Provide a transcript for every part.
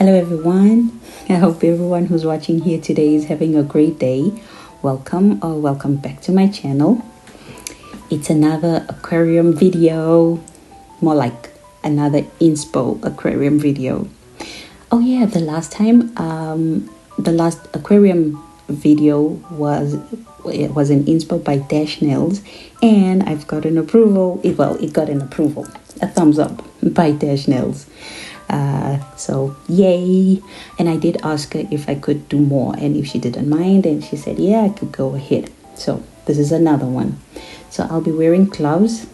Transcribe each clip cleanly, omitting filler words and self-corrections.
Hello everyone, I hope everyone who's watching here today is having a great day. Welcome back to my channel. It's another aquarium video, more like another inspo aquarium video. Oh yeah, the last aquarium video was an inspo by 𝒔𝒐𝒍��𝒘, and I've got an approval. It got an approval, a thumbs up by 𝒔𝒐𝒍𝒍𝒐𝒘. So yay. And I did ask her if I could do more and if she didn't mind, and she said yeah, I could go ahead. So this is another one. So I'll be wearing gloves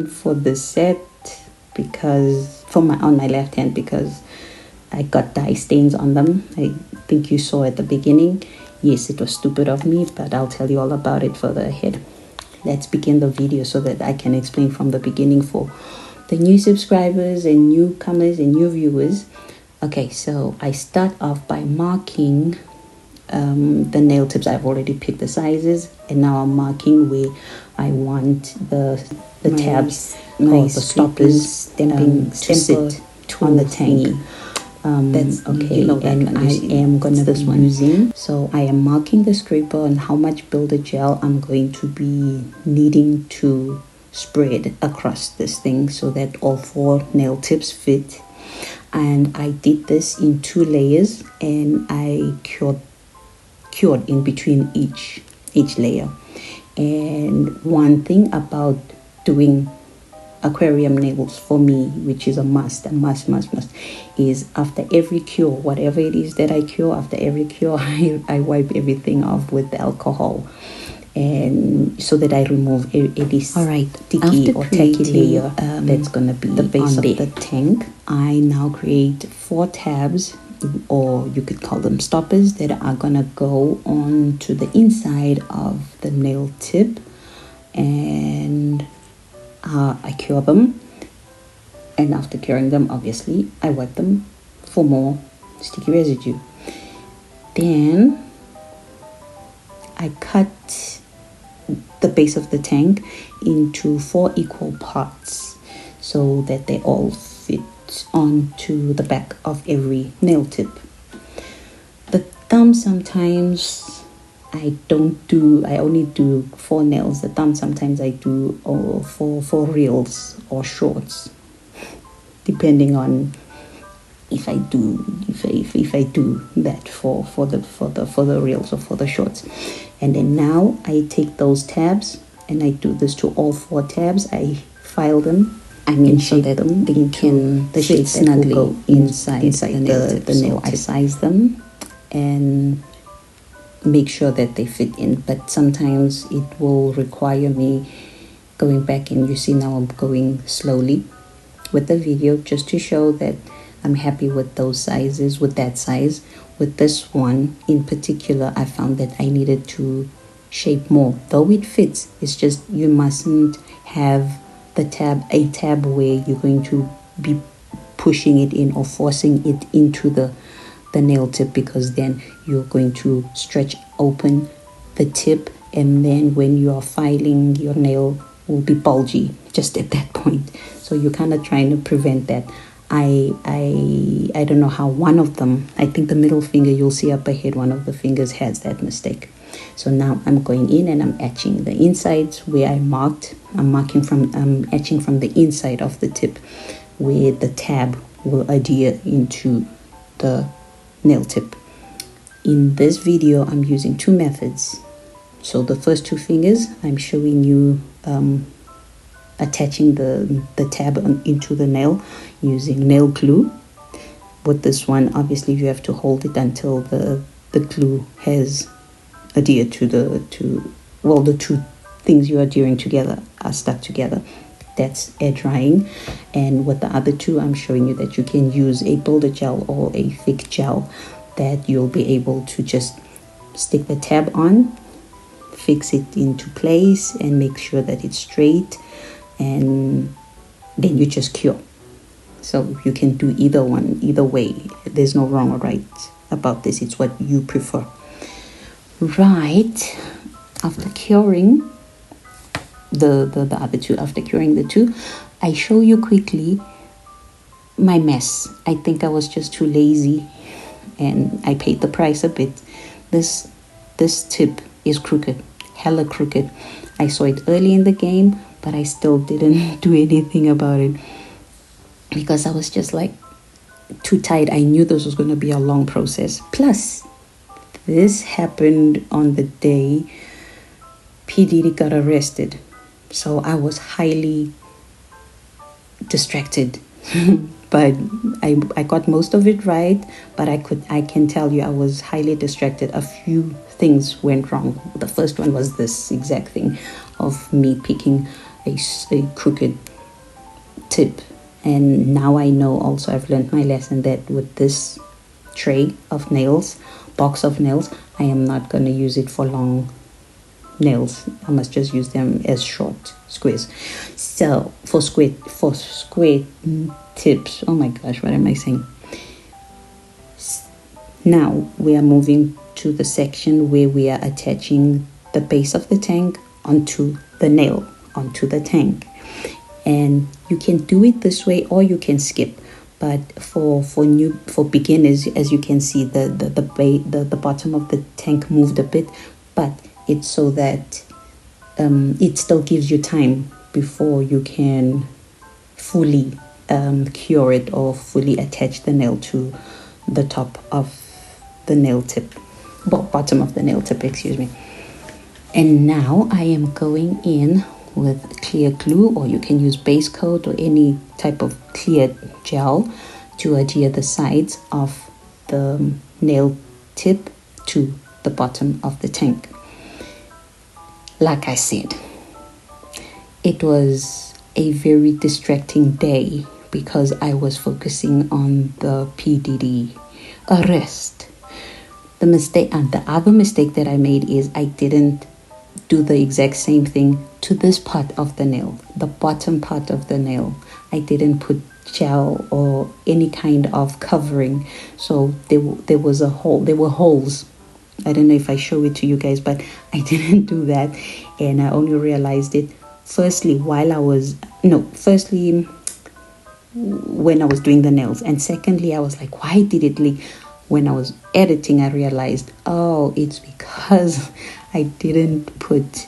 for this set because on my left hand, because I got dye stains on them. I think you saw at the beginning. Yes, it was stupid of me, but I'll tell you all about it further ahead. Let's begin the video so that I can explain from the beginning for the new subscribers and newcomers and new viewers. Okay, so I start off by marking the nail tips. I've already picked the sizes, and now I'm marking where I want the tabs or the stoppers to sit on the tank. That's okay, and I am gonna be using. So I am marking the scraper on how much builder gel I'm going to be needing to spread across this thing so that all 4 nail tips fit. And I did this in 2 layers, and I cured in between each layer. And one thing about doing aquarium nails for me, which is a must, is after every cure, whatever it is that I cure, after every cure I wipe everything off with alcohol, and so that I remove any sticky or tacky layer that's going to be the base of the tank. I now create 4 tabs, or you could call them stoppers, that are going to go on to the inside of the nail tip, and I cure them, and after curing them, obviously I wipe them for more sticky residue. Then I cut the base of the tank into 4 equal parts so that they all fit onto the back of every nail tip. The thumb, sometimes I only do 4 nails. The thumb sometimes I do for reels or shorts, depending on if I do that for the reels or for the shorts. And then now I take those tabs and I do this to all 4 tabs. I file them, so that they can fit snugly inside the nail. I size them and make sure that they fit in, but sometimes it will require me going back, and you see now I'm going slowly with the video just to show that I'm happy with those sizes, with that size. With this one in particular, I found that I needed to shape more. Though it fits, it's just you mustn't have a tab where you're going to be pushing it in or forcing it into the nail tip, because then you're going to stretch open the tip, and then when you are filing, your nail will be bulgy just at that point. So you're kind of trying to prevent that. I don't know how one of them, I think the middle finger, you'll see up ahead, one of the fingers has that mistake. So now I'm going in and I'm etching the insides where I marked. I'm etching from the inside of the tip where the tab will adhere into the nail tip. In this video, I'm using 2 methods. So the first 2 fingers, I'm showing you attaching the tab into the nail using nail glue. With this one, obviously you have to hold it until the glue has adhered to the 2 things you're adhering together are stuck together. That's air drying. And with the other 2, I'm showing you that you can use a builder gel or a thick gel that you'll be able to just stick the tab on, fix it into place, and make sure that it's straight, and then you just cure. So you can do either way. There's no wrong or right about this. It's what you prefer. Right, after curing the other 2, after curing the 2, I show you quickly my mess. I think I was just too lazy and I paid the price a bit. This tip is crooked, hella crooked. I saw it early in the game, but I still didn't do anything about it because I was just like too tight. I knew this was going to be a long process. Plus, this happened on the day P. Diddy got arrested. So I was highly distracted. But I got most of it right, but I can tell you I was highly distracted. A few things went wrong. The first one was this exact thing of me picking a crooked tip. And now I know also, I've learned my lesson that with this tray of nails, box of nails, I am not going to use it for long nails. I must just use them as short squares. So for square tips, oh my gosh, what am I saying? Now we are moving to the section where we are attaching the base of the tank onto the nail, onto the tank. And you can do it this way or you can skip. But for beginners, as you can see, the bottom of the tank moved a bit, but it's so that it still gives you time before you can fully cure it or fully attach the nail to the top of the nail tip, bottom of the nail tip, excuse me. And now I am going in with clear glue, or you can use base coat or any type of clear gel to adhere the sides of the nail tip to the bottom of the tank. Like I said, it was a very distracting day because I was focusing on the P. Diddy arrest. The mistake, and the other mistake that I made is I didn't do the exact same thing to this part of the nail, the bottom part of the nail. I didn't put gel or any kind of covering, so there was a hole. There were holes. I don't know if I show it to you guys, but I didn't do that, and I only realized it firstly when I was doing the nails, and secondly I was like, why did it leak? When I was editing, I realized, oh, it's because I didn't put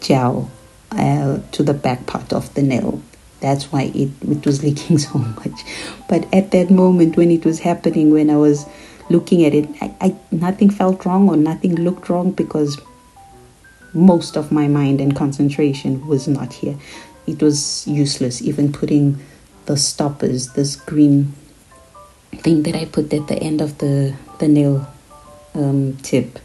gel to the back part of the nail. That's why it was leaking so much. But at that moment when it was happening, when I was looking at it, I nothing felt wrong or nothing looked wrong because most of my mind and concentration was not here. It was useless even putting the stoppers, this green thing that I put at the end of the nail tip,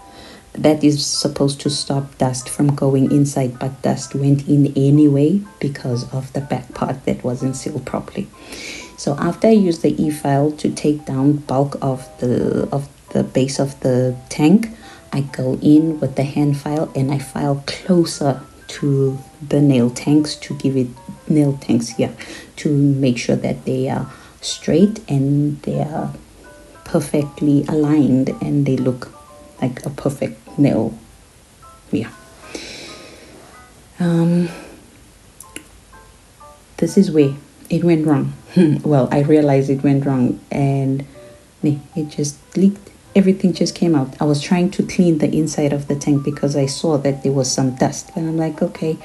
that is supposed to stop dust from going inside, but dust went in anyway because of the back part that wasn't sealed properly. So after I used the e-file to take down bulk of the base of the tank, I go in with the hand file and I file closer to the nail tanks to give it to make sure that they are straight and they are perfectly aligned and they look like a perfect nail. This is where it went wrong. Well, I realized it went wrong and it just leaked. Everything just came out. I was trying to clean the inside of the tank because I saw that there was some dust, and I'm like, okay,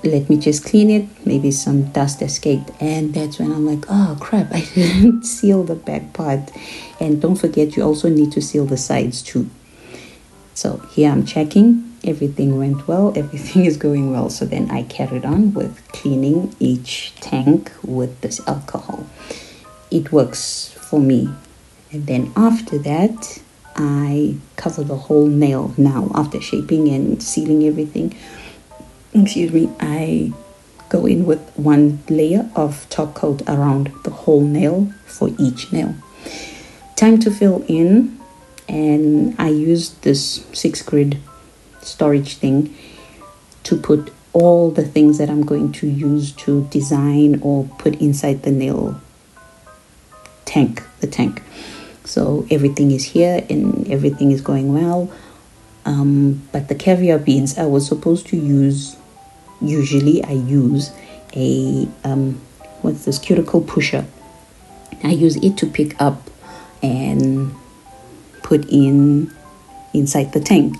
let me just clean it. Maybe some dust escaped, and that's when I'm like, oh crap, I didn't seal the back part. And don't forget, you also need to seal the sides too. So here I'm checking, everything went well, everything is going well. So then I carried on with cleaning each tank with this alcohol. It works for me. And then after that, I cover the whole nail. Now after shaping and sealing everything, I go in with one layer of top coat around the whole nail for each nail. Time to fill in, and I used this 6 grid storage thing to put all the things that I'm going to use to design or put inside the nail tank, the tank. So everything is here and everything is going well. But the caviar beans I was supposed to use, usually I use a cuticle pusher. I use it to pick up and put inside the tank.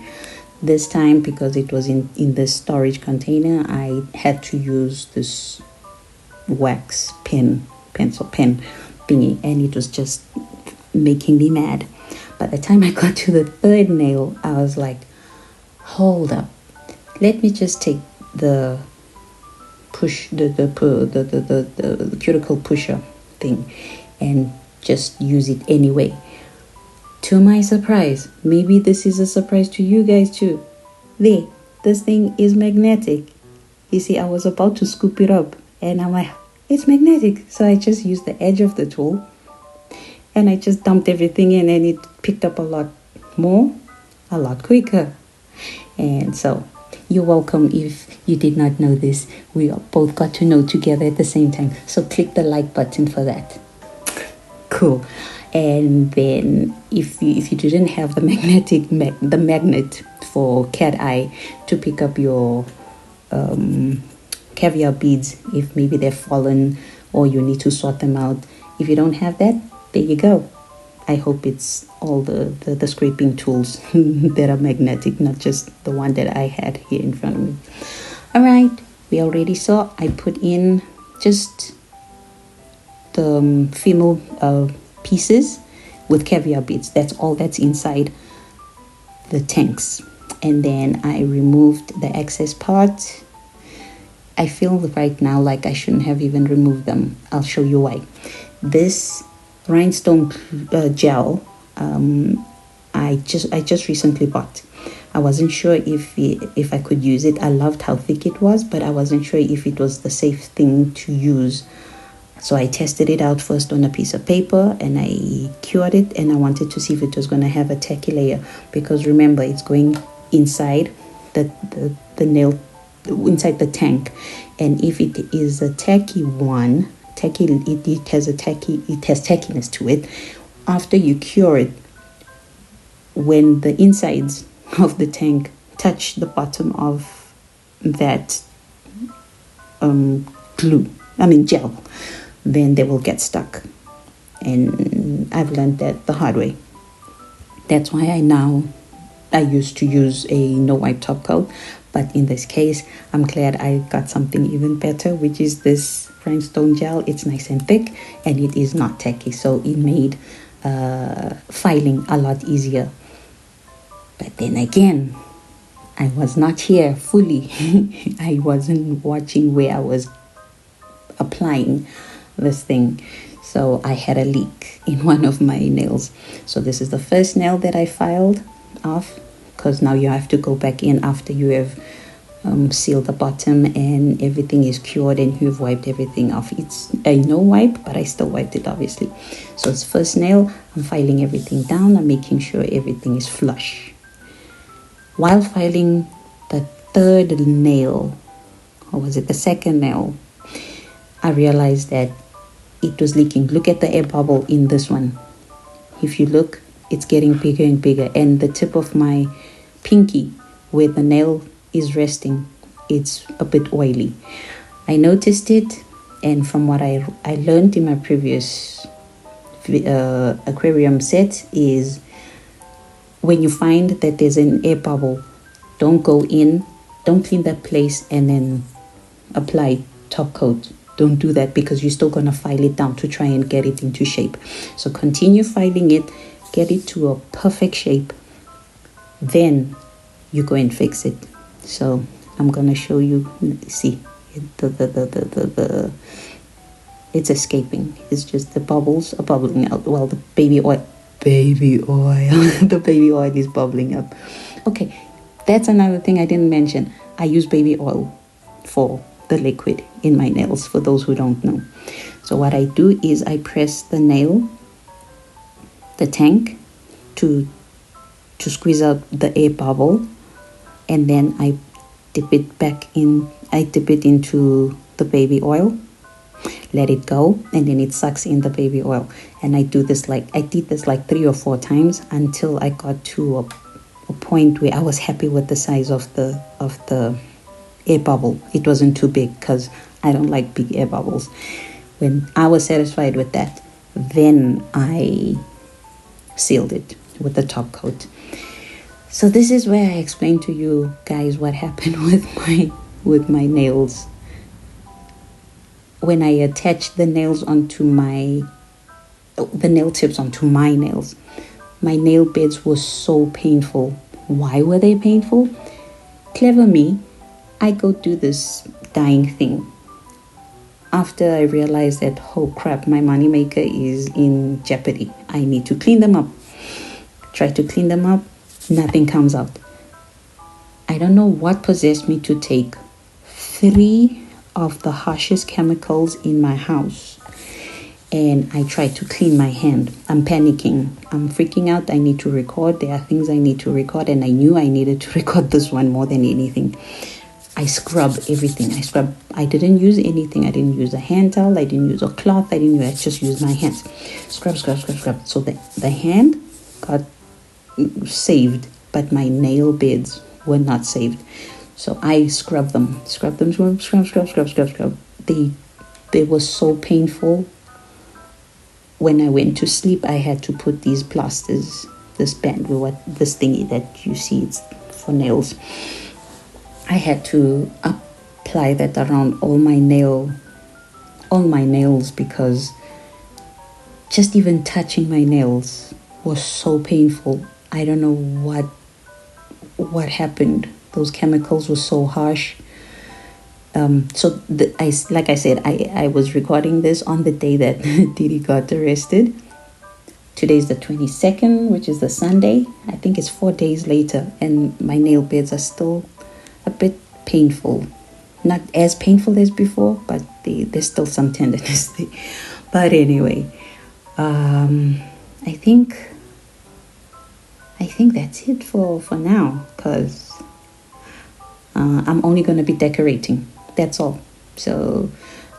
This time, because it was in the storage container, I had to use this wax pencil pen thingy, and it was just making me mad. By the time I got to the third nail, I was like, hold up, let me just take the cuticle pusher thing and just use it anyway. To my surprise, maybe this is a surprise to you guys too, this thing is magnetic. You see, I was about to scoop it up and I'm like, it's magnetic. So I just used the edge of the tool and I just dumped everything in, and it picked up a lot more, a lot quicker. And so you're welcome if you did not know this. We both got to know together at the same time. So click the like button for that. Cool. And then if you didn't have the magnet for cat eye to pick up your caviar beads, if maybe they're fallen or you need to sort them out, if you don't have that, there you go. I hope it's all the scraping tools that are magnetic, not just the one that I had here in front of me. All right, we already saw I put in just the female pieces with caviar beads. That's all that's inside the tanks. And then I removed the excess part. I feel right now like I shouldn't have even removed them. I'll show you why. This rhinestone gel I just recently bought. I wasn't sure if I could use it. I loved how thick it was, but I wasn't sure if it was the safe thing to use. So I tested it out first on a piece of paper and I cured it, and I wanted to see if it was going to have a tacky layer, because remember, it's going inside the nail, inside the tank. And if it is a tacky one, it has tackiness to it. After you cure it, when the insides of the tank touch the bottom of that gel, then they will get stuck. And I've learned that the hard way. That's why I used to use a no wipe top coat, but in this case I'm glad I got something even better, which is this rhinestone gel. It's nice and thick and it is not tacky, so it made filing a lot easier. But then again, I was not here fully. I wasn't watching where I was applying this thing, so I had a leak in one of my nails. So this is the first nail that I filed off, because now you have to go back in after you have sealed the bottom and everything is cured and you've wiped everything off. It's a no wipe, but I still wiped it obviously. So it's first nail. I'm filing everything down. I'm making sure everything is flush. While filing the third nail, or was it the second nail, I realized that it was leaking. Look at the air bubble in this one. If you look, it's getting bigger and bigger, and the tip of my pinky where the nail is resting, it's a bit oily. I noticed it, and from what I learned in my previous aquarium set is, when you find that there's an air bubble, don't go in, don't clean that place and then apply top coat. Don't do that, because you're still going to file it down to try and get it into shape. So continue filing it, get it to a perfect shape, then you go and fix it. So I'm going to show you. See, it's escaping. It's just the bubbles are bubbling out. Well, the baby oil the baby oil is bubbling up. Okay, that's another thing I didn't mention. I use baby oil for the liquid in my nails, for those who don't know. So what I do is I press the nail, the tank, to squeeze out the air bubble, and then I dip it back in. I dip it into the baby oil, let it go, and then it sucks in the baby oil. And I did this like 3 or 4 times until I got to a point where I was happy with the size of the air bubble. It wasn't too big, because I don't like big air bubbles. When I was satisfied with that, then I sealed it with the top coat. So this is where I explain to you guys what happened with my nails. When I attached the nail tips onto my nails, my nail beds were so painful. Why were they painful? Clever me, I go do this dyeing thing. After I realized that, oh crap, my moneymaker is in jeopardy. I need to clean them up. Try to clean them up, nothing comes out. I don't know what possessed me to take 3 of the harshest chemicals in my house, and I tried to clean my hand. I'm panicking. I'm freaking out. I need to record. There are things I need to record, and I knew I needed to record this one more than anything. I scrub everything. I didn't use anything. I didn't use a hand towel. I didn't use a cloth. I just used my hands. Scrub. So the hand got saved, but my nail beds were not saved. So I scrub them. Scrub. They were so painful. When I went to sleep, I had to put these plasters, this band, this thingy that you see, it's for nails. I had to apply that around all my nails, because just even touching my nails was so painful. I don't know what happened. Those chemicals were so harsh. Like I said, I was recording this on the day that Diddy got arrested. Today's the 22nd, which is the Sunday. I think it's 4 days later, and my nail beds are still a bit painful. Not as painful as before, but there's still some tenderness there. But anyway, I think that's it for now, because I'm only going to be decorating. That's all. So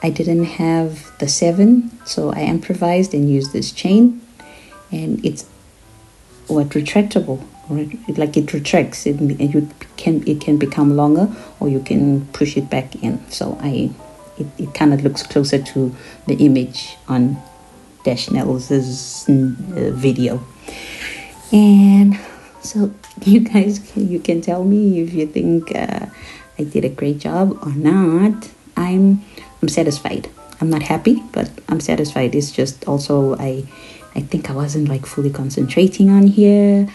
I didn't have the 7, so I improvised and used this chain, and it's retractable, right? Like it retracts, and it can become longer, or you can push it back in. So it kind of looks closer to the image on 𝒔𝒐𝒍𝒍𝒐𝒘 video. And so you guys, you can tell me if you think I did a great job or not. I'm satisfied. I'm not happy, but I'm satisfied. It's just also I think I wasn't like fully concentrating on here.